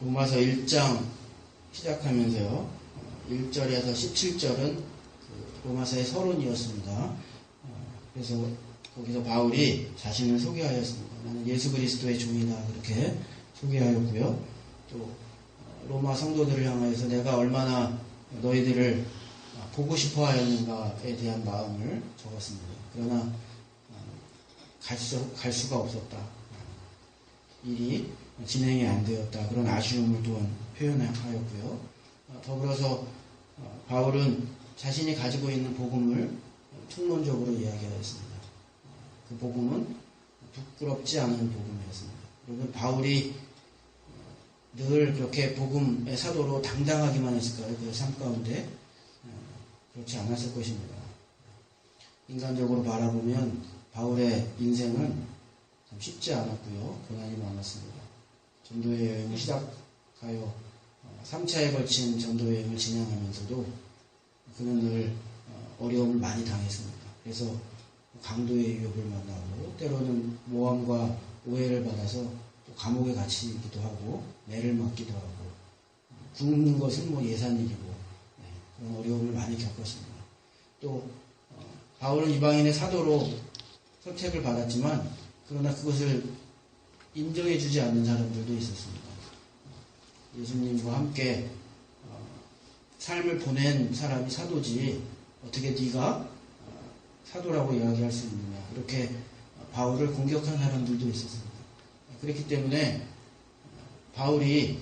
로마서 1장 시작하면서요. 1절에서 17절은 로마서의 서론이었습니다. 그래서 거기서 바울이 자신을 소개하였습니다. 나는 예수 그리스도의 종이다 그렇게 소개하였고요. 또 로마 성도들을 향하여서 내가 얼마나 너희들을 보고 싶어 하였는가에 대한 마음을 적었습니다. 그러나 갈 수가 없었다. 일이 진행이 안 되었다. 그런 아쉬움을 또한 표현하였고요. 더불어서 바울은 자신이 가지고 있는 복음을 총론적으로 이야기하였습니다. 그 복음은 부끄럽지 않은 복음이었습니다. 그리고 바울이 늘 그렇게 복음의 사도로 당당하기만 했을까요? 그 삶 가운데 그렇지 않았을 것입니다. 인간적으로 바라보면 바울의 인생은 참 쉽지 않았고요. 고난이 많았습니다. 전도의 여행을 시작하여 3차에 걸친 전도여행을 진행하면서도 그는 늘 어려움을 많이 당했습니다. 그래서 강도의 유혹을 만나고 때로는 모함과 오해를 받아서 또 감옥에 갇히기도 하고 매를 맞기도 하고 굶는 것은 예산일이고 그런 어려움을 많이 겪었습니다. 또 바울은 이방인의 사도로 선택을 받았지만 그러나 그것을 인정해주지 않는 사람들도 있었습니다. 예수님과 함께 삶을 보낸 사람이 사도지 어떻게 네가 사도라고 이야기할 수 있느냐 이렇게 바울을 공격한 사람들도 있었습니다. 그렇기 때문에 바울이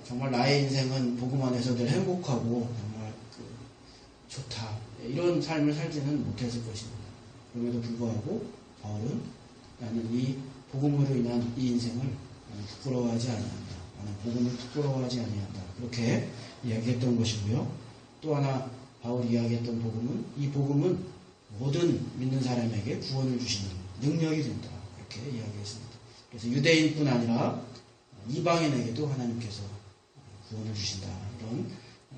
정말 나의 인생은 복음 안에서 늘 행복하고 정말 좋다 이런 삶을 살지는 못했을 것입니다. 그럼에도 불구하고 바울은 나는 이 복음으로 인한 이 인생을 나는 부끄러워하지 아니한다. 나는 복음을 부끄러워하지 아니한다. 그렇게 이야기했던 것이고요. 또 하나 바울이 이야기했던 복음은 이 복음은 모든 믿는 사람에게 구원을 주시는 능력이 된다. 그렇게 이야기했습니다. 그래서 유대인뿐 아니라 이방인에게도 하나님께서 구원을 주신다. 이런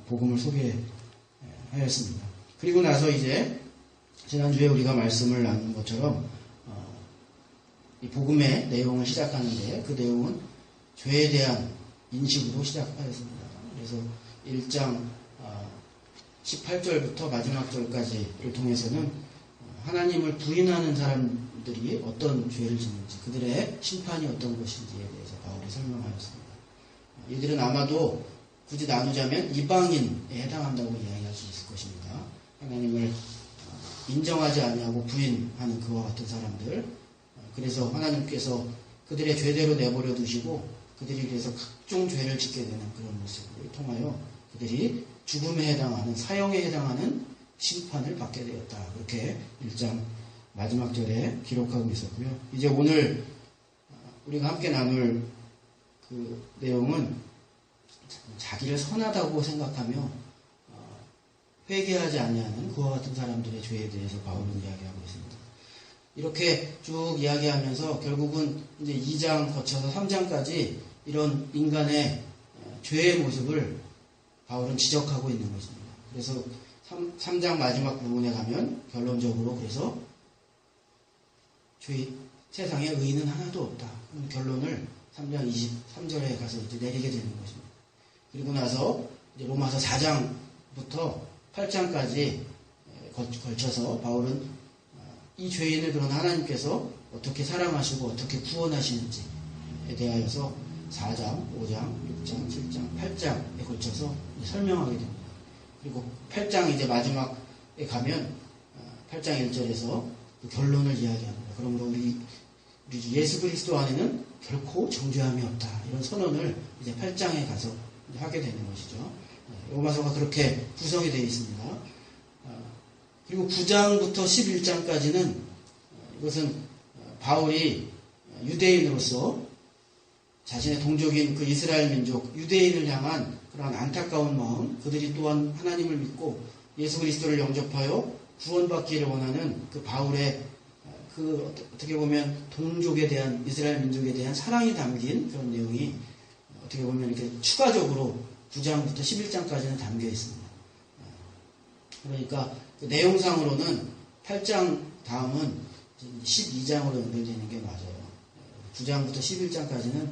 복음을 소개하였습니다. 그리고 나서 이제 지난주에 우리가 말씀을 나눈 것처럼 이 복음의 내용을 시작하는데 그 내용은 죄에 대한 인식으로 시작하였습니다. 그래서 1장 18절부터 마지막 절까지를 통해서는 하나님을 부인하는 사람들이 어떤 죄를 짓는지 그들의 심판이 어떤 것인지에 대해서 바울이 설명하였습니다. 이들은 아마도 굳이 나누자면 이방인에 해당한다고 이야기할 수 있을 것입니다. 하나님을 인정하지 아니하고 부인하는 그와 같은 사람들. 그래서 하나님께서 그들의 죄대로 내버려 두시고 그들이 그래서 각종 죄를 짓게 되는 그런 모습을 통하여 그들이 죽음에 해당하는 사형에 해당하는 심판을 받게 되었다. 그렇게 1장 마지막 절에 기록하고 있었고요. 이제 오늘 우리가 함께 나눌 그 내용은 자기를 선하다고 생각하며 회개하지 아니하는 그와 같은 사람들의 죄에 대해서 바울은 이야기하고 있습니다. 이렇게 쭉 이야기하면서 결국은 이제 2장 거쳐서 3장까지 이런 인간의 죄의 모습을 바울은 지적하고 있는 것입니다. 그래서 3장 마지막 부분에 가면 결론적으로 그래서 세상에 의인은 하나도 없다. 그런 결론을 3장 23절에 가서 이제 내리게 되는 것입니다. 그리고 나서 이제 로마서 4장부터 8장까지 걸쳐서 바울은 이 죄인을 그런 하나님께서 어떻게 사랑하시고 어떻게 구원하시는지에 대하여서 4장, 5장, 6장, 7장, 8장에 걸쳐서 설명하게 됩니다. 그리고 8장 이제 마지막에 가면 8장 1절에서 그 결론을 이야기합니다. 그러므로 우리 예수 그리스도 안에는 결코 정죄함이 없다. 이런 선언을 이제 8장에 가서 하게 되는 것이죠. 로마서가 그렇게 구성이 되어 있습니다. 그리고 9장부터 11장까지는 이것은 바울이 유대인으로서 자신의 동족인 그 이스라엘 민족, 유대인을 향한 그러한 안타까운 마음, 그들이 또한 하나님을 믿고 예수 그리스도를 영접하여 구원받기를 원하는 그 바울의 그 어떻게 보면 동족에 대한 이스라엘 민족에 대한 사랑이 담긴 그런 내용이 어떻게 보면 이렇게 추가적으로 9장부터 11장까지는 담겨 있습니다. 그러니까 그 내용상으로는 8장 다음은 12장으로 연결되는 게 맞아요. 9장부터 11장까지는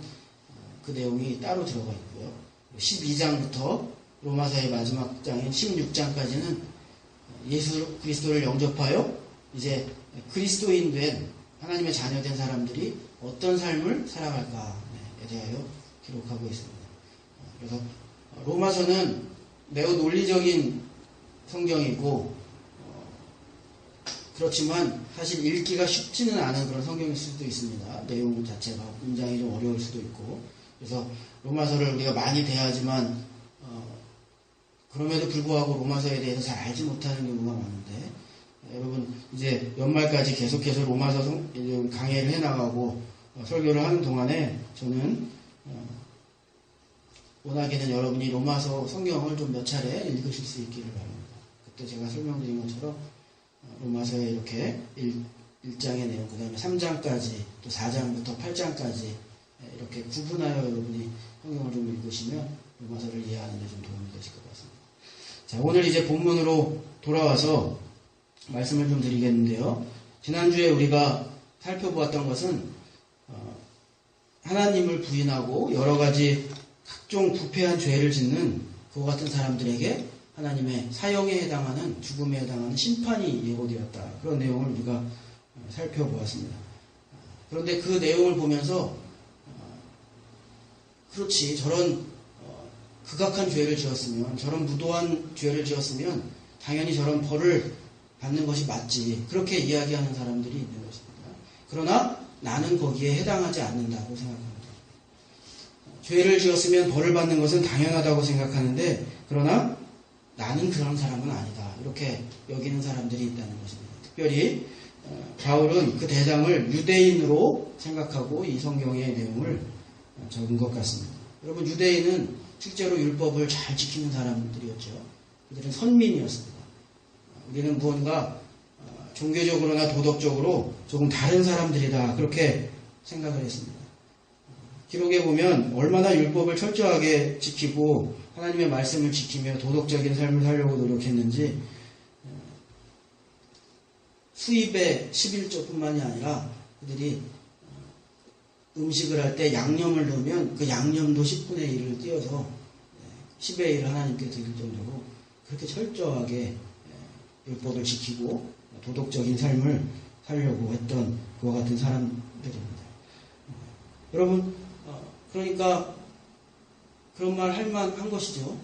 그 내용이 따로 들어가 있고요. 12장부터 로마서의 마지막 장인 16장까지는 예수 그리스도를 영접하여 이제 그리스도인 된 하나님의 자녀된 사람들이 어떤 삶을 살아갈까에 대하여 기록하고 있습니다. 그래서 로마서는 매우 논리적인 성경이고 그렇지만 사실 읽기가 쉽지는 않은 그런 성경일 수도 있습니다. 내용 자체가 문장이 좀 어려울 수도 있고 그래서 로마서를 우리가 많이 대하지만 그럼에도 불구하고 로마서에 대해서 잘 알지 못하는 경우가 많은데 여러분 이제 연말까지 계속해서 로마서 강해를 해나가고 설교를 하는 동안에 저는 원하기는 여러분이 로마서 성경을 좀 몇 차례 읽으실 수 있기를 바랍니다. 그때 제가 설명드린 것처럼 로마서에 이렇게 1장의 내용, 그 다음에 3장까지 또 4장부터 8장까지 이렇게 구분하여 여러분이 성경을 좀 읽으시면 로마서를 이해하는 데 좀 도움이 되실 것 같습니다. 자, 오늘 이제 본문으로 돌아와서 말씀을 좀 드리겠는데요. 지난주에 우리가 살펴보았던 것은 하나님을 부인하고 여러 가지 각종 부패한 죄를 짓는 그와 같은 사람들에게 하나님의 사형에 해당하는 죽음에 해당하는 심판이 예고되었다. 그런 내용을 우리가 살펴보았습니다. 그런데 그 내용을 보면서 그렇지 저런 극악한 죄를 지었으면 저런 무도한 죄를 지었으면 당연히 저런 벌을 받는 것이 맞지. 그렇게 이야기하는 사람들이 있는 것입니다. 그러나 나는 거기에 해당하지 않는다고 생각합니다. 죄를 지었으면 벌을 받는 것은 당연하다고 생각하는데 그러나 나는 그런 사람은 아니다. 이렇게 여기는 사람들이 있다는 것입니다. 특별히 바울은 그 대상을 유대인으로 생각하고 이 성경의 내용을 적은 것 같습니다. 여러분 유대인은 실제로 율법을 잘 지키는 사람들이었죠. 그들은 선민이었습니다. 우리는 무언가 종교적으로나 도덕적으로 조금 다른 사람들이다. 그렇게 생각을 했습니다. 기록에 보면 얼마나 율법을 철저하게 지키고 하나님의 말씀을 지키며 도덕적인 삶을 살려고 노력했는지 수입의 11조뿐만이 아니라 그들이 음식을 할 때 양념을 넣으면 그 양념도 10분의 1을 띄어서 10의 1을 하나님께 드릴 정도로 그렇게 철저하게 율법을 지키고 도덕적인 삶을 살려고 했던 그와 같은 사람들입니다. 여러분 그러니까 그런 말 할 만한 것이죠.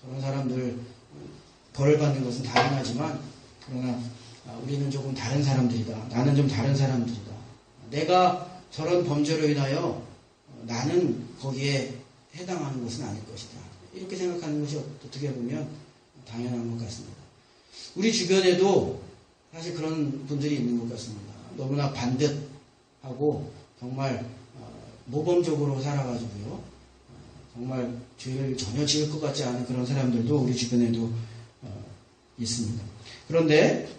저런 사람들 벌을 받는 것은 당연하지만 그러나 우리는 조금 다른 사람들이다. 나는 좀 다른 사람들이다. 내가 저런 범죄로 인하여 나는 거기에 해당하는 것은 아닐 것이다. 이렇게 생각하는 것이 어떻게 보면 당연한 것 같습니다. 우리 주변에도 사실 그런 분들이 있는 것 같습니다. 너무나 반듯하고 정말 모범적으로 살아가지고요. 정말 죄를 전혀 지을 것 같지 않은 그런 사람들도 우리 주변에도 있습니다. 그런데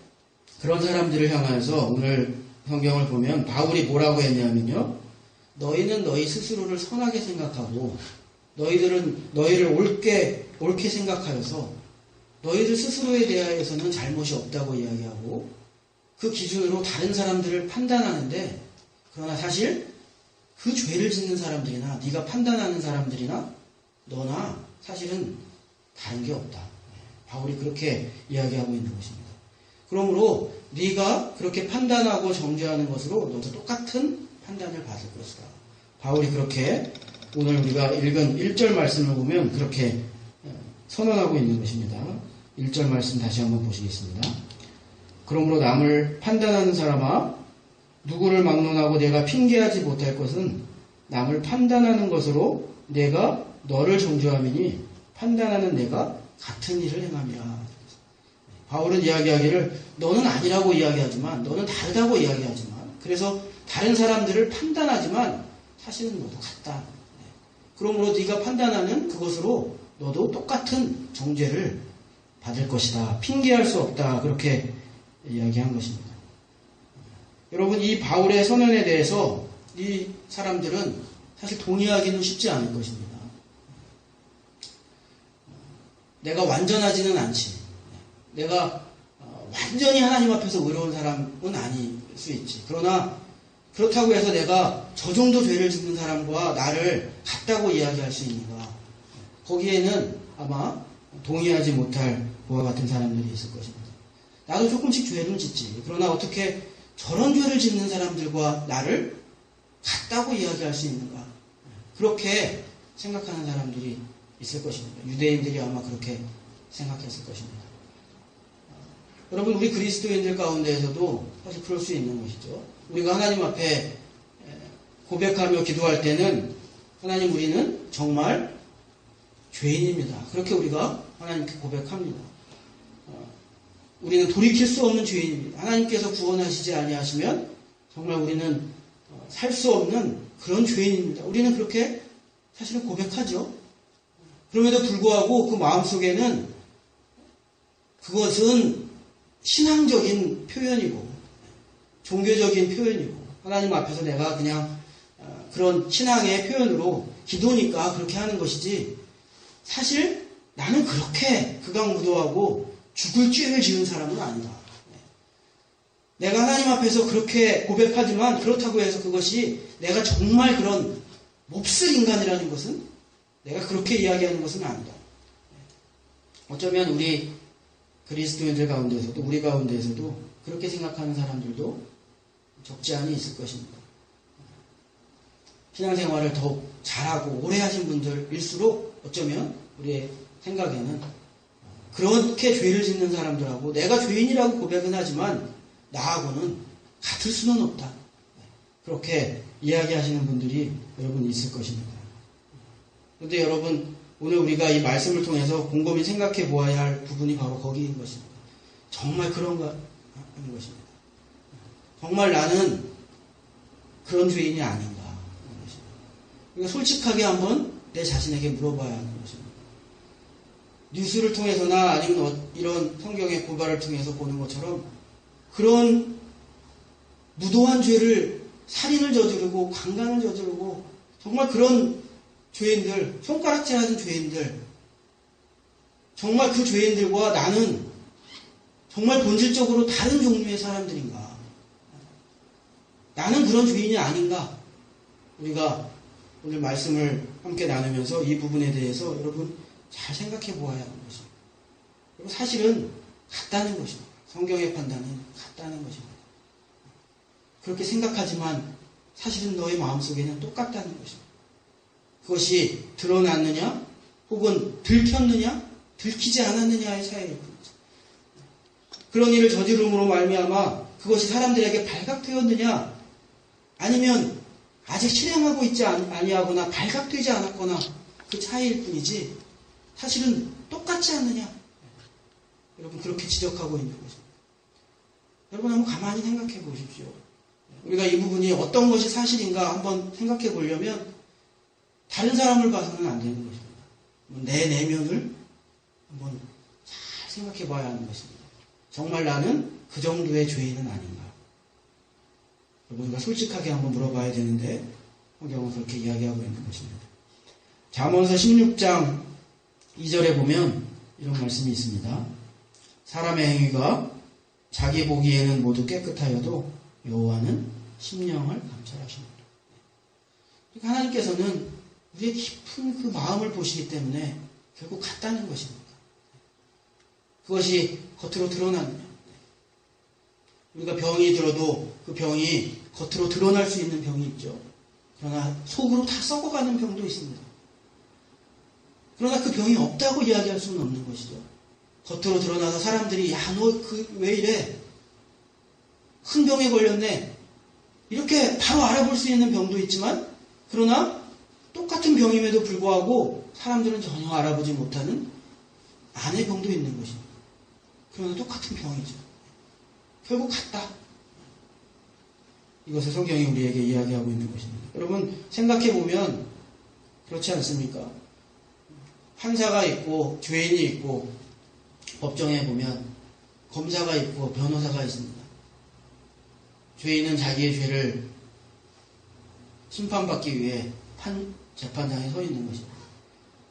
그런 사람들을 향해서 오늘 성경을 보면 바울이 뭐라고 했냐면요. 너희는 너희 스스로를 선하게 생각하고 너희들은 너희를 옳게 생각하여서 너희들 스스로에 대하여서는 잘못이 없다고 이야기하고 그 기준으로 다른 사람들을 판단하는데 그러나 사실 그 죄를 짓는 사람들이나 네가 판단하는 사람들이나 너나 사실은 다른 게 없다. 바울이 그렇게 이야기하고 있는 것입니다. 그러므로 네가 그렇게 판단하고 정죄하는 것으로 너도 똑같은 판단을 받을 것이다. 바울이 그렇게 오늘 우리가 읽은 1절 말씀을 보면 그렇게 선언하고 있는 것입니다. 1절 말씀 다시 한번 보시겠습니다. 그러므로 남을 판단하는 사람아 누구를 막론하고 내가 핑계하지 못할 것은 남을 판단하는 것으로 내가 너를 정죄함이니 판단하는 내가 같은 일을 행함이라. 바울은 이야기하기를 너는 아니라고 이야기하지만 너는 다르다고 이야기하지만 그래서 다른 사람들을 판단하지만 사실은 너도 같다. 그러므로 네가 판단하는 그것으로 너도 똑같은 정죄를 받을 것이다. 핑계할 수 없다. 그렇게 이야기한 것입니다. 여러분 이 바울의 선언에 대해서 이 사람들은 사실 동의하기는 쉽지 않을 것입니다. 내가 완전하지는 않지. 내가 완전히 하나님 앞에서 의로운 사람은 아닐 수 있지. 그러나 그렇다고 해서 내가 저 정도 죄를 짓는 사람과 나를 같다고 이야기할 수 있는가? 거기에는 아마 동의하지 못할 그와 같은 사람들이 있을 것입니다. 나도 조금씩 죄를 짓지. 그러나 어떻게 저런 죄를 짓는 사람들과 나를 같다고 이야기할 수 있는가? 그렇게 생각하는 사람들이 있을 것입니다. 유대인들이 아마 그렇게 생각했을 것입니다. 여러분, 우리 그리스도인들 가운데에서도 사실 그럴 수 있는 것이죠. 우리가 하나님 앞에 고백하며 기도할 때는 하나님, 우리는 정말 죄인입니다. 그렇게 우리가 하나님께 고백합니다. 우리는 돌이킬 수 없는 죄인입니다. 하나님께서 구원하시지 아니하시면 정말 우리는 살 수 없는 그런 죄인입니다. 우리는 그렇게 사실은 고백하죠. 그럼에도 불구하고 그 마음속에는 그것은 신앙적인 표현이고 종교적인 표현이고 하나님 앞에서 내가 그냥 그런 신앙의 표현으로 기도니까 그렇게 하는 것이지, 사실 나는 그렇게 극악무도하고 죽을 죄를 지은 사람은 아니다. 내가 하나님 앞에서 그렇게 고백하지만 그렇다고 해서 그것이 내가 정말 그런 몹쓸 인간이라는 것은, 내가 그렇게 이야기하는 것은 아니다. 어쩌면 우리 그리스도인들 가운데서도, 우리 가운데에서도 그렇게 생각하는 사람들도 적지 않이 있을 것입니다. 신앙생활을 더욱 잘하고 오래 하신 분들일수록 어쩌면 우리의 생각에는 그렇게 죄를 짓는 사람들하고 내가 죄인이라고 고백은 하지만 나하고는 같을 수는 없다. 그렇게 이야기하시는 분들이 여러분 있을 것입니다. 그런데 여러분, 오늘 우리가 이 말씀을 통해서 곰곰이 생각해 보아야 할 부분이 바로 거기인 것입니다. 정말 그런가 하는 것입니다. 정말 나는 그런 죄인이 아닌가 하는 것입니다. 그러니까 솔직하게 한번 내 자신에게 물어봐야 하는 것입니다. 뉴스를 통해서나 아니면 이런 성경의 고발을 통해서 보는 것처럼 그런 무도한 죄를, 살인을 저지르고 강간을 저지르고 정말 그런 죄인들, 손가락질 하는 죄인들, 정말 그 죄인들과 나는 정말 본질적으로 다른 종류의 사람들인가? 나는 그런 죄인이 아닌가? 우리가 오늘 말씀을 함께 나누면서 이 부분에 대해서 여러분 잘 생각해 보아야 하는 것입니다. 그리고 사실은 같다는 것입니다. 성경의 판단은 같다는 것입니다. 그렇게 생각하지만 사실은 너의 마음속에는 똑같다는 것입니다. 그것이 드러났느냐 혹은 들켰느냐 들키지 않았느냐의 차이일 뿐이죠. 그런 일을 저지름으로 말미암아 그것이 사람들에게 발각되었느냐 아니면 아직 실행하고 있지 아니하거나 발각되지 않았거나 그 차이일 뿐이지 사실은 똑같지 않느냐. 여러분, 그렇게 지적하고 있는 것입니다. 여러분, 한번 가만히 생각해 보십시오. 우리가 이 부분이 어떤 것이 사실인가 한번 생각해 보려면 다른 사람을 봐서는 안 되는 것입니다. 내 내면을 한번 잘 생각해 봐야 하는 것입니다. 정말 나는 그 정도의 죄인은 아닌가? 우리가 솔직하게 한번 물어봐야 되는데 성경은 그렇게 이야기하고 있는 것입니다. 잠언서 16장 2절에 보면 이런 말씀이 있습니다. 사람의 행위가 자기 보기에는 모두 깨끗하여도 여호와는 심령을 감찰하십니다. 그러니까 하나님께서는 우리의 깊은 그 마음을 보시기 때문에 결국 같다는 것입니다. 그것이 겉으로 드러나느냐. 우리가 병이 들어도 그 병이 겉으로 드러날 수 있는 병이 있죠. 그러나 속으로 다 썩어가는 병도 있습니다. 그러나 그 병이 없다고 이야기할 수는 없는 것이죠. 겉으로 드러나서 사람들이 야, 너 왜 이래? 큰 병에 걸렸네. 이렇게 바로 알아볼 수 있는 병도 있지만 그러나 똑같은 병임에도 불구하고 사람들은 전혀 알아보지 못하는 안의 병도 있는 것입니다. 그러나 똑같은 병이죠. 결국 같다. 이것을 성경이 우리에게 이야기하고 있는 것입니다. 여러분, 생각해보면 그렇지 않습니까? 판사가 있고 죄인이 있고 법정에 보면 검사가 있고 변호사가 있습니다. 죄인은 자기의 죄를 심판받기 위해 재판장에 서 있는 것입니다.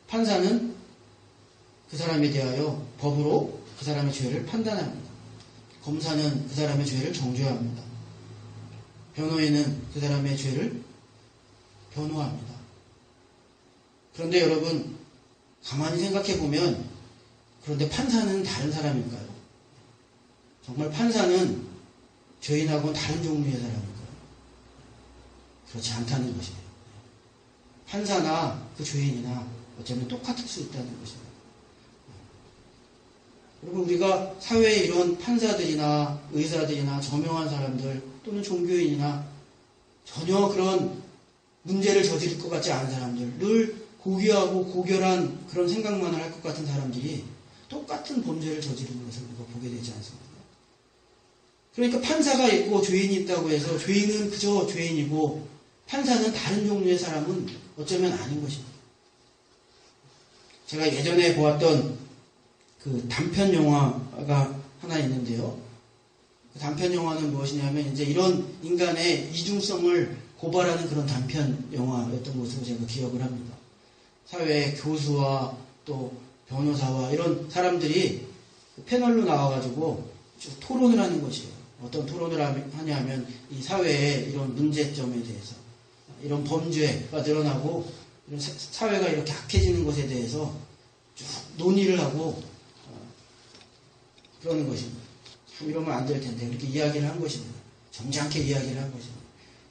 판사는 그 사람에 대하여 법으로 그 사람의 죄를 판단합니다. 검사는 그 사람의 죄를 정죄합니다. 변호인은 그 사람의 죄를 변호합니다. 그런데 여러분, 가만히 생각해 보면, 그런데 판사는 다른 사람일까요? 정말 판사는 죄인하고는 다른 종류의 사람일까요? 그렇지 않다는 것이에요. 판사나 그 죄인이나 어쩌면 똑같을 수 있다는 것입니다. 여러분, 우리가 사회에 이런 판사들이나 의사들이나 저명한 사람들 또는 종교인이나 전혀 그런 문제를 저지를 것 같지 않은 사람들, 늘 고귀하고 고결한 그런 생각만을 할 것 같은 사람들이 똑같은 범죄를 저지르는 것을 우리가 보게 되지 않습니까? 그러니까 판사가 있고 죄인이 있다고 해서 죄인은 그저 죄인이고 판사는 다른 종류의 사람은 어쩌면 아닌 것입니다. 제가 예전에 보았던 그 단편 영화가 하나 있는데요. 그 단편 영화는 무엇이냐면 이제 이런 인간의 이중성을 고발하는 그런 단편 영화였던 것으로 제가 기억을 합니다. 사회의 교수와 또 변호사와 이런 사람들이 패널로 나와가지고 쭉 토론을 하는 것이에요. 어떤 토론을 하냐면 이 사회의 이런 문제점에 대해서, 이런 범죄가 늘어나고 이런 사회가 이렇게 악해지는 것에 대해서 쭉 논의를 하고 그러는 것입니다. 참 이러면 안 될 텐데 이렇게 이야기를 한 것입니다. 점잖게 이야기를 한 것입니다.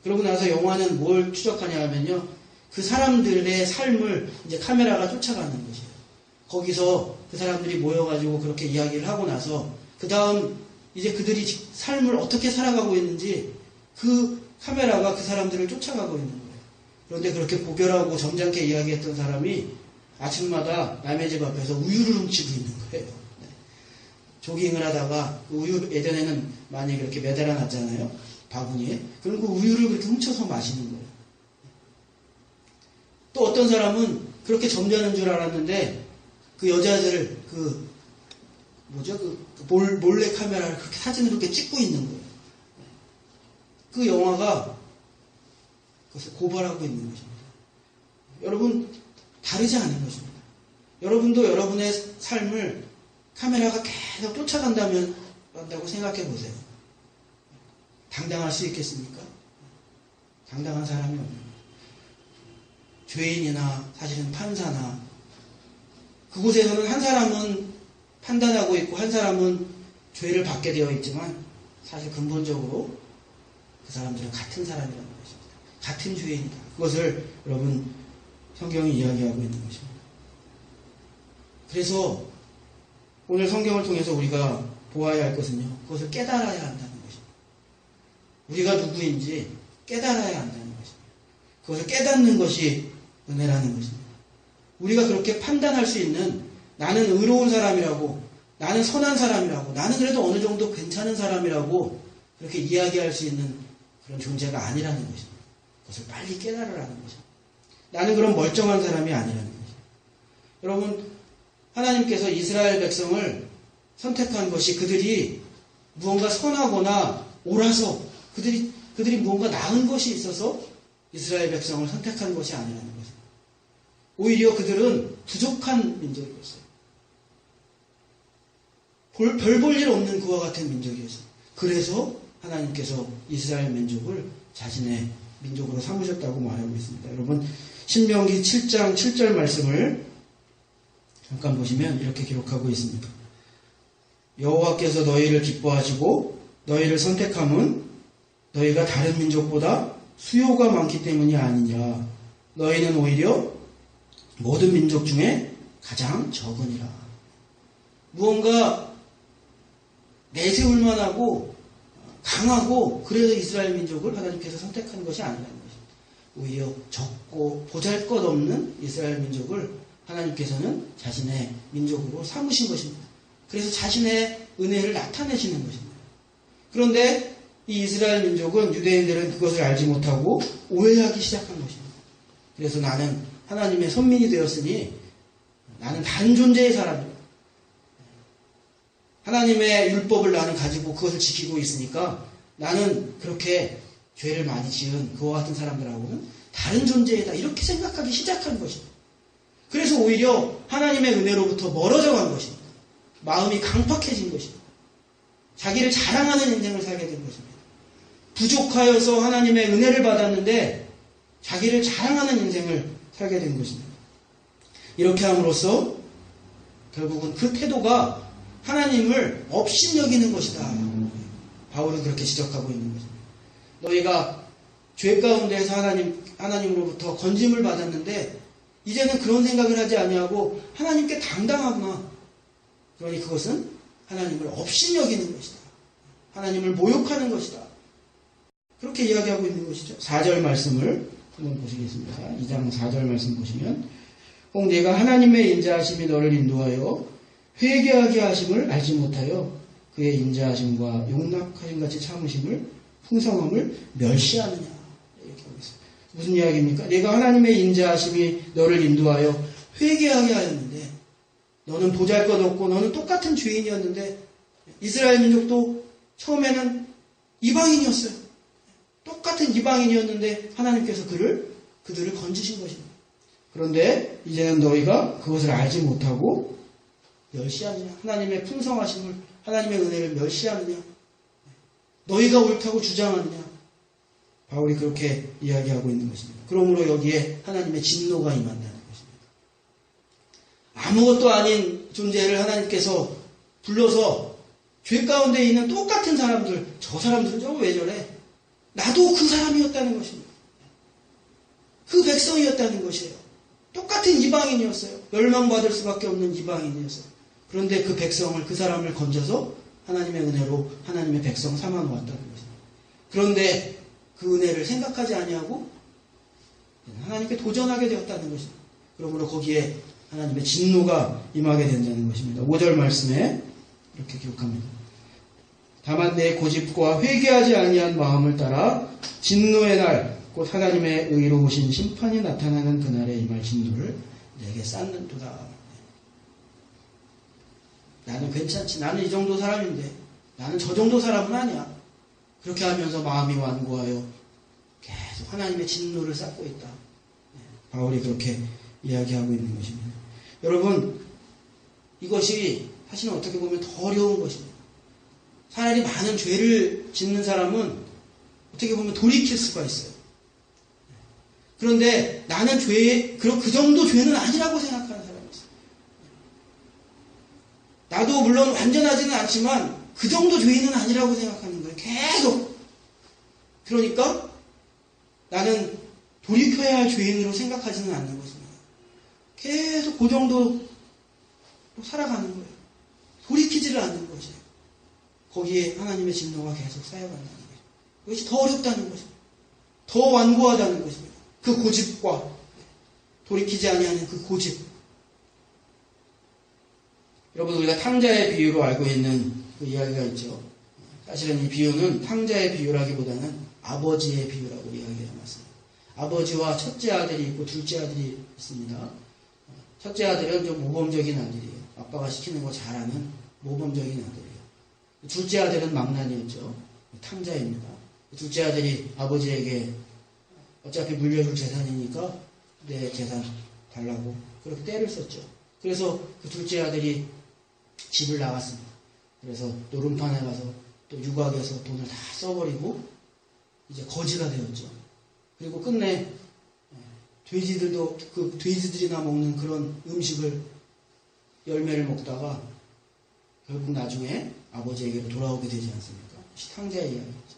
그러고 나서 영화는 뭘 추적하냐 하면요, 그 사람들의 삶을 이제 카메라가 쫓아가는 것이에요. 거기서 그 사람들이 모여가지고 그렇게 이야기를 하고 나서 그 다음 이제 그들이 삶을 어떻게 살아가고 있는지 그 카메라가 그 사람들을 쫓아가고 있는 거예요. 그런데 그렇게 고결하고 점잖게 이야기했던 사람이 아침마다 남의 집 앞에서 우유를 훔치고 있는 거예요. 네. 조깅을 하다가 그 우유 예전에는 많이 그렇게 매달아 놨잖아요. 바구니에. 그리고 그 우유를 그렇게 훔쳐서 마시는 거예요. 또 어떤 사람은 그렇게 점잖은 줄 알았는데 그 여자들 몰래 카메라를 그렇게 사진을 이렇게 찍고 있는 거예요. 그 영화가 그것을 고발하고 있는 것입니다. 여러분, 다르지 않은 것입니다. 여러분도 여러분의 삶을 카메라가 계속 쫓아간다고 생각해 보세요. 당당할 수 있겠습니까? 당당한 사람이 없는. 죄인이나 사실은 판사나 그곳에서는 한 사람은 판단하고 있고 한 사람은 죄를 받게 되어 있지만 사실 근본적으로 그 사람들은 같은 사람이라는 것입니다. 같은 죄인이다. 그것을 여러분 성경이 이야기하고 있는 것입니다. 그래서 오늘 성경을 통해서 우리가 보아야 할 것은요, 그것을 깨달아야 한다는 것입니다. 우리가 누구인지 깨달아야 한다는 것입니다. 그것을 깨닫는 것이 은혜라는 것입니다. 우리가 그렇게 판단할 수 있는, 나는 의로운 사람이라고, 나는 선한 사람이라고, 나는 그래도 어느 정도 괜찮은 사람이라고 그렇게 이야기할 수 있는 그런 존재가 아니라는 것입니다. 그것을 빨리 깨달으라는 것입니다. 나는 그런 멀쩡한 사람이 아니라는 것입니다. 여러분, 하나님께서 이스라엘 백성을 선택한 것이 그들이 무언가 선하거나 옳아서 그들이 무언가 나은 것이 있어서 이스라엘 백성을 선택한 것이 아니라는 것입니다. 오히려 그들은 부족한 민족이었어요. 별 볼 일 없는 그와 같은 민족이었어요. 그래서 하나님께서 이스라엘 민족을 자신의 민족으로 삼으셨다고 말하고 있습니다. 여러분, 신명기 7장 7절 말씀을 잠깐 보시면 이렇게 기록하고 있습니다. 여호와께서 너희를 기뻐하시고 너희를 선택함은 너희가 다른 민족보다 수요가 많기 때문이 아니냐. 너희는 오히려 모든 민족 중에 가장 적으니라. 무언가 내세울 만하고 강하고 그래서 이스라엘 민족을 하나님께서 선택한 것이 아니라는 것입니다. 오히려 적고 보잘것없는 이스라엘 민족을 하나님께서는 자신의 민족으로 삼으신 것입니다. 그래서 자신의 은혜를 나타내시는 것입니다. 그런데 이 이스라엘 민족은, 유대인들은 그것을 알지 못하고 오해하기 시작한 것입니다. 그래서 나는 하나님의 선민이 되었으니 나는 다른 존재의 사람이다. 하나님의 율법을 나는 가지고 그것을 지키고 있으니까 나는 그렇게 죄를 많이 지은 그와 같은 사람들하고는 다른 존재이다. 이렇게 생각하기 시작한 것입니다. 그래서 오히려 하나님의 은혜로부터 멀어져 간 것입니다. 마음이 강팍해진 것입니다. 자기를 자랑하는 인생을 살게 된 것입니다. 부족하여서 하나님의 은혜를 받았는데 자기를 자랑하는 인생을 살게 된 것입니다. 이렇게 함으로써 결국은 그 태도가 하나님을 업신여기는 것이다. 바울은 그렇게 지적하고 있는 것입니다. 너희가 죄 가운데에서 하나님으로부터 건짐을 받았는데 이제는 그런 생각을 하지 아니하고 하나님께 당당하구나. 그러니 그것은 하나님을 업신여기는 것이다. 하나님을 모욕하는 것이다. 그렇게 이야기하고 있는 것이죠. 4절 말씀을 한번 보시겠습니다. 2장 4절 말씀 보시면 혹 네가 하나님의 인자하심이 너를 인도하여 회개하게 하심을 알지 못하여 그의 인자하심과 용납하심 같이 참으심을 풍성함을 멸시하느냐. 이렇게 하고 있어요. 무슨 이야기입니까? 네가 하나님의 인자하심이 너를 인도하여 회개하게 하였는데 너는 보잘것없고 너는 똑같은 죄인이었는데 이스라엘 민족도 처음에는 이방인이었어요. 똑같은 이방인이었는데 하나님께서 그들을 건지신 것입니다. 그런데 이제는 너희가 그것을 알지 못하고 멸시하느냐. 하나님의 풍성하심을, 하나님의 은혜를 멸시하느냐. 너희가 옳다고 주장하느냐. 바울이 그렇게 이야기하고 있는 것입니다. 그러므로 여기에 하나님의 진노가 임한다는 것입니다. 아무것도 아닌 존재를 하나님께서 불러서 죄 가운데 있는 똑같은 사람들, 저 사람들은 저거 왜 저래? 나도 그 사람이었다는 것입니다. 그 백성이었다는 것이에요. 똑같은 이방인이었어요. 멸망받을 수밖에 없는 이방인이었어요. 그런데 그 백성을, 그 사람을 건져서 하나님의 은혜로 하나님의 백성 삼아 놓았다는 것입니다. 그런데 그 은혜를 생각하지 아니하고 하나님께 도전하게 되었다는 것입니다. 그러므로 거기에 하나님의 진노가 임하게 된다는 것입니다. 5절 말씀에 이렇게 기록합니다. 다만 내 고집과 회개하지 아니한 마음을 따라 진노의 날 곧 하나님의 의로우신 심판이 나타나는 그날에 임할 진노를 내게 쌓는도다. 나는 괜찮지. 나는 이 정도 사람인데 나는 저 정도 사람은 아니야. 그렇게 하면서 마음이 완고하여 계속 하나님의 진노를 쌓고 있다. 바울이 그렇게 이야기하고 있는 것입니다. 여러분, 이것이 사실은 어떻게 보면 더 어려운 것입니다. 차라리 많은 죄를 짓는 사람은 어떻게 보면 돌이킬 수가 있어요. 그런데 나는 그 정도 죄는 아니라고 생각하는 사람이 있어요. 나도 물론 완전하지는 않지만 그 정도 죄인은 아니라고 생각하는 거예요. 계속. 그러니까 나는 돌이켜야 할 죄인으로 생각하지는 않는 것입니다. 계속 그 정도 살아가는 거예요. 돌이키지를 않는 것이에요. 거기에 하나님의 진노가 계속 쌓여간다는 거예요. 그것이 더 어렵다는 것입니다. 더 완고하다는 것입니다. 그 고집과 돌이키지 아니하는 그 고집. 여러분, 우리가 탕자의 비유로 알고 있는 그 이야기가 있죠. 사실은 이 비유는 탕자의 비유라기보다는 아버지의 비유라고 이야기해 놨습니다. 아버지와 첫째 아들이 있고 둘째 아들이 있습니다. 첫째 아들은 좀 모범적인 아들이에요. 아빠가 시키는 거 잘하는 모범적인 아들이에요. 둘째 아들은 망나니였죠. 탕자입니다. 둘째 아들이 아버지에게 어차피 물려줄 재산이니까 내 재산 달라고 그렇게 떼를 썼죠. 그래서 그 둘째 아들이 집을 나갔습니다. 그래서 노름판에 가서 또 유곽에서 돈을 다 써버리고 이제 거지가 되었죠. 그리고 끝내 돼지들이나 먹는 그런 음식을 열매를 먹다가 결국 나중에 아버지에게로 돌아오게 되지 않습니까? 탕자의 이야기죠.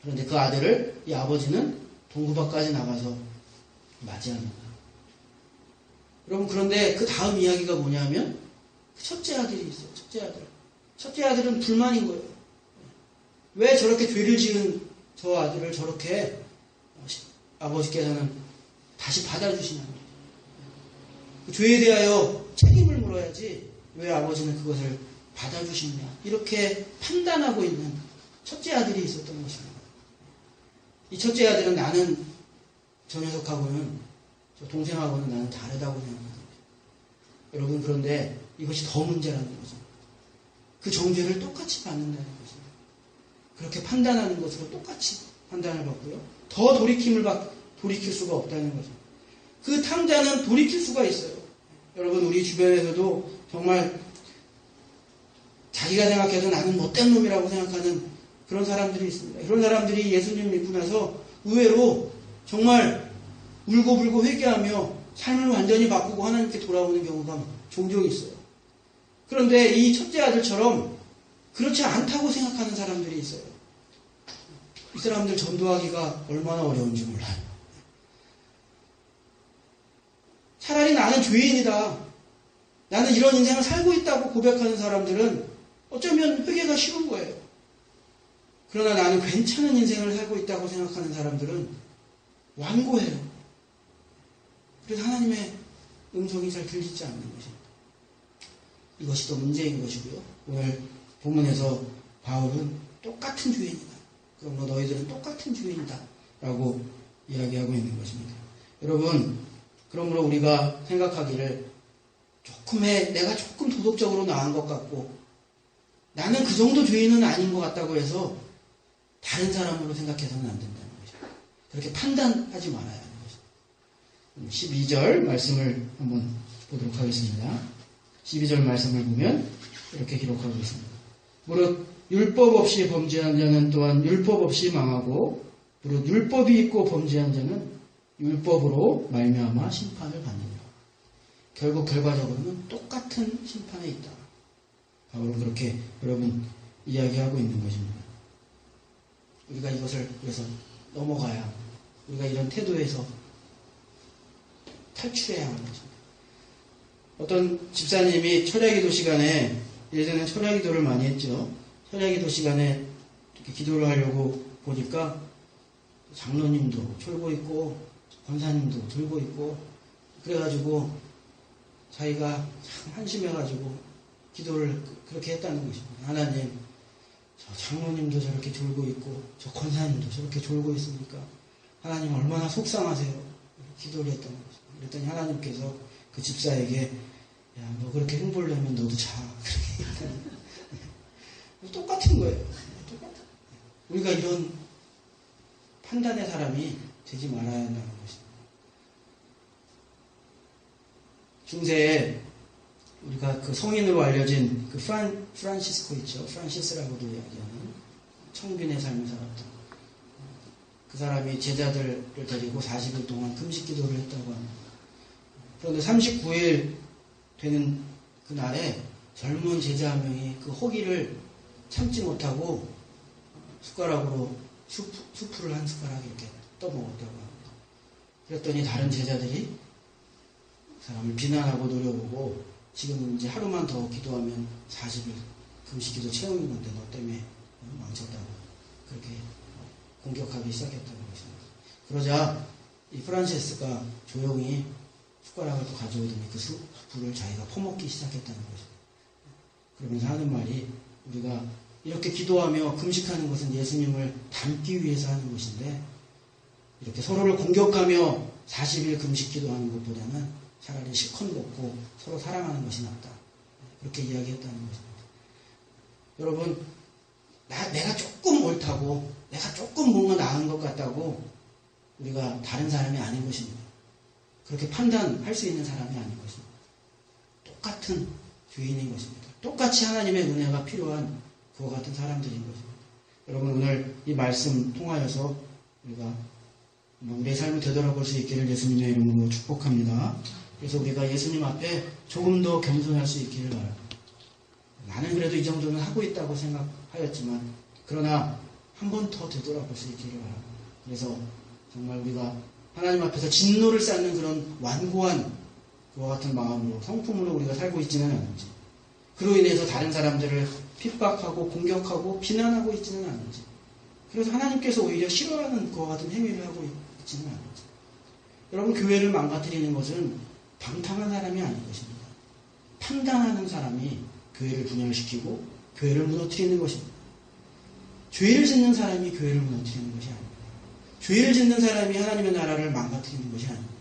그런데 그 아들을 이 아버지는 동구밖까지 나가서 맞이합니다. 여러분, 그런데 그 다음 이야기가 뭐냐면 그 첫째 아들이 있어요. 첫째 아들은 불만인 거예요. 왜 저렇게 죄를 지은 저 아들을 저렇게 아버지께서는 다시 받아주시냐고. 그 죄에 대하여 책임을 물어야지 왜 아버지는 그것을 받아주시느냐. 이렇게 판단하고 있는 첫째 아들이 있었던 것입니다. 이 첫째 아들은 나는 저 녀석하고는, 저 동생하고는 나는 다르다고 생각합니다. 여러분, 그런데 이것이 더 문제라는 거죠. 그 정죄를 똑같이 받는다는 것입니다. 그렇게 판단하는 것으로 똑같이 판단을 받고요. 더 돌이킬 수가 없다는 거죠. 그 탕자는 돌이킬 수가 있어요. 여러분, 우리 주변에서도 정말 자기가 생각해도 나는 못된 놈이라고 생각하는 그런 사람들이 있습니다. 그런 사람들이 예수님 믿고 나서 의외로 정말 울고불고 회개하며 삶을 완전히 바꾸고 하나님께 돌아오는 경우가 종종 있어요. 그런데 이 첫째 아들처럼 그렇지 않다고 생각하는 사람들이 있어요. 이 사람들 전도하기가 얼마나 어려운지 몰라요. 차라리 나는 죄인이다, 나는 이런 인생을 살고 있다고 고백하는 사람들은 어쩌면 회개가 쉬운 거예요. 그러나 나는 괜찮은 인생을 살고 있다고 생각하는 사람들은 완고해요. 그래서 하나님의 음성이 잘 들리지 않는 것입니다. 이것이 더 문제인 것이고요. 오늘 본문에서 바울은 똑같은 죄인이다, 그러므로 너희들은 똑같은 죄인이다 라고 이야기하고 있는 것입니다. 여러분, 그러므로 우리가 생각하기를 내가 조금 도덕적으로 나은 것 같고 나는 그 정도 죄인은 아닌 것 같다고 해서 다른 사람으로 생각해서는 안 된다는 것입니다. 그렇게 판단하지 말아야 하는 것입니다. 12절 말씀을 한번 보도록 하겠습니다. 12절 말씀을 보면 이렇게 기록하고 있습니다. 무릇 율법 없이 범죄한 자는 또한 율법 없이 망하고 무릇 율법이 있고 범죄한 자는 율법으로 말미암아 심판을 받느니라. 결국 결과적으로는 똑같은 심판에 있다. 바울은 그렇게 여러분 이야기하고 있는 것입니다. 우리가 이것을 그래서 넘어가야, 우리가 이런 태도에서 탈출해야 하는 것입니다. 어떤 집사님이 철야기도 시간에, 예전에 철야기도를 많이 했죠. 철야기도 시간에 이렇게 기도를 하려고 보니까 장로님도 졸고 있고 권사님도 졸고 있고, 그래가지고 자기가 참 한심해가지고 기도를 그렇게 했다는 것입니다. 하나님, 저 장로님도 저렇게 졸고 있고 저 권사님도 저렇게 졸고 있으니까 하나님 얼마나 속상하세요. 기도를 했다는 것입니다. 그랬더니 하나님께서 그 집사에게, 야, 너 그렇게 흥분하면 너도 자. 그렇게 했다는 거예요. 똑같은 거예요. 똑같은. 우리가 이런 판단의 사람이 되지 말아야 한다는 것입니다. 중세에 우리가 그 성인으로 알려진 그 프란시스코 있죠. 프란시스라고도 이야기하는 청빈의 삶을 살았던 그 사람이 제자들을 데리고 40일 동안 금식 기도를 했다고 합니다. 그런데 39일 되는 그날에 젊은 제자 한 명이 그 허기를 참지 못하고 숟가락으로 수프를 한 숟가락 이렇게 떠먹었다고 합니다. 그랬더니 다른 제자들이 사람을 비난하고 노려보고, 지금 이제 하루만 더 기도하면 40일 금식기도 채우는 건데 너 때문에 망쳤다고 그렇게 공격하기 시작했다는 것입니다. 그러자 이 프란시스가 조용히 숟가락을 또 가져오더니 그 수프를 자기가 퍼먹기 시작했다는 것입니다. 그러면서 하는 말이, 우리가 이렇게 기도하며 금식하는 것은 예수님을 닮기 위해서 하는 것인데 이렇게 서로를 공격하며 40일 금식 기도하는 것보다는 차라리 실컷 먹고 서로 사랑하는 것이 낫다. 그렇게 이야기했다는 것입니다. 여러분, 내가 조금 옳다고, 내가 조금 뭔가 나은 것 같다고 우리가 다른 사람이 아닌 것입니다. 그렇게 판단할 수 있는 사람이 아닌 것입니다. 똑같은 죄인인 것입니다. 똑같이 하나님의 은혜가 필요한 그와 같은 사람들인 것입니다. 여러분, 오늘 이 말씀 통하여서 우리가 우리의 삶을 되돌아볼 수 있기를 예수님의 이름으로 축복합니다. 그래서 우리가 예수님 앞에 조금 더 겸손할 수 있기를 바랍니다. 나는 그래도 이 정도는 하고 있다고 생각하였지만, 그러나 한 번 더 되돌아볼 수 있기를 바랍니다. 그래서 정말 우리가 하나님 앞에서 진노를 쌓는 그런 완고한 그와 같은 마음으로, 성품으로 우리가 살고 있지는 않은지, 그로 인해서 다른 사람들을 핍박하고 공격하고 비난하고 있지는 않은지, 그래서 하나님께서 오히려 싫어하는 그와 같은 행위를 하고 있지는 않은지. 여러분, 교회를 망가뜨리는 것은 방탕한 사람이 아닌 것입니다. 판단하는 사람이 교회를 분열시키고 교회를 무너뜨리는 것입니다. 죄를 짓는 사람이 교회를 무너뜨리는 것이 아닙니다. 죄를 짓는 사람이 하나님의 나라를 망가뜨리는 것이 아닙니다.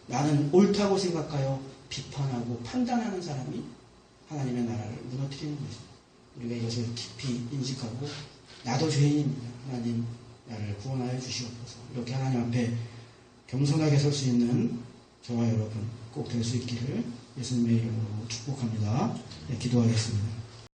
나는 옳다고 생각하여 비판하고 판단하는 사람이 하나님의 나라를 무너뜨리는 것입니다. 우리가 이것을 깊이 인식하고, 나도 죄인입니다. 하나님 나를 구원하여 주시옵소서. 이렇게 하나님 앞에 겸손하게 설 수 있는 저와 여러분 꼭 될 수 있기를 예수님의 이름으로 축복합니다. 네, 기도하겠습니다.